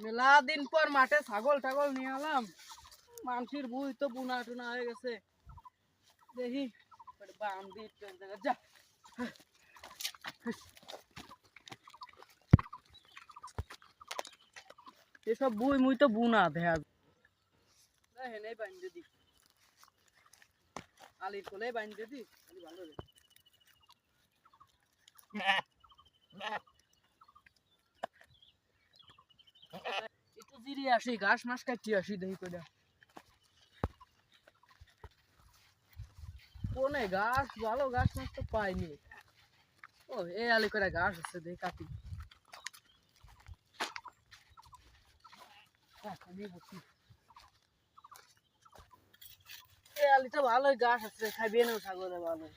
মেলা দিন পর মাঠে ছাগল টাগল নিয়ে এলাম। মানসির বুই তো বুনা টুনা হয়ে গেছে, দেখি বাম দিক যা। এসব বুই মুই তো বুনা দেখা হেনেই বান্ধে দি, আলির কোলে বান্ধে দি ভালো রে। একটু জিরিয়ে আসি, ঘাস মাস কাটি আসি, দেখি কইরা কোনে ঘাস ভালো ঘাস মাস তো পাইনি। ও এই আলি করে ঘাস আছে, দেখি কাটি। এই আলিটা ভালোই ঘাস আছে, খাইবে না ছাগলে ভালো।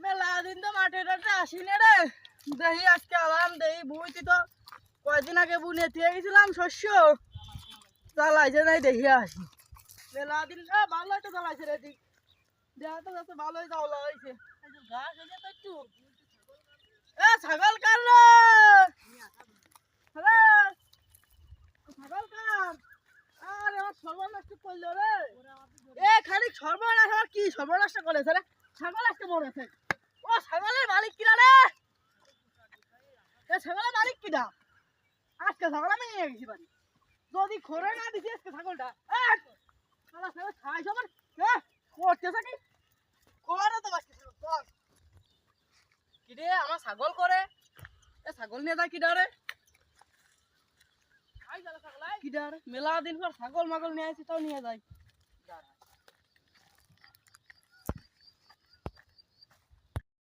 মেলা দিন তো মাঠে টাটে আসি না রে, দেখি আজকে আলাম। দেখি বুঝছি তো কয়দিন আগে বুনে দিয়ে গেছিলাম শস্য, চালাইছে নাই দেখি আসি। মেলা দিন ভালোই তো চালাইছে রে, দিক দেখা তো যাচ্ছে ভালোই চাওলা হয়েছে। ঘাস হয়েছে তো একটু। এ ছাগল কার রে? হ্যালো, ছাগল কার? আরে আমার সর্বনাশ করলো রে। এ খালি সর্বনাশ, আর কি সর্বনাশ করেছে রে? ছাগল আজকে মরেছে। ও ছাগলের মালিক কিনা রে? এ ছাগলের মালিক কিনা? আজকে ছাগল আমি নিয়ে গেছি বাড়ি, যদি খরে না দিছি আজকে ছাগলটা। শালা ছাগল খাইছ আমার। করতেছে কি করে তো বাচ্চা ছাগল কি রে? আমার ছাগল করে এ ছাগল নিয়ে যায় কিডা রে? কিডা রে? মেলা দিন পর ছাগল মাগল নিয়ে আসি, তাও নিয়ে যায়।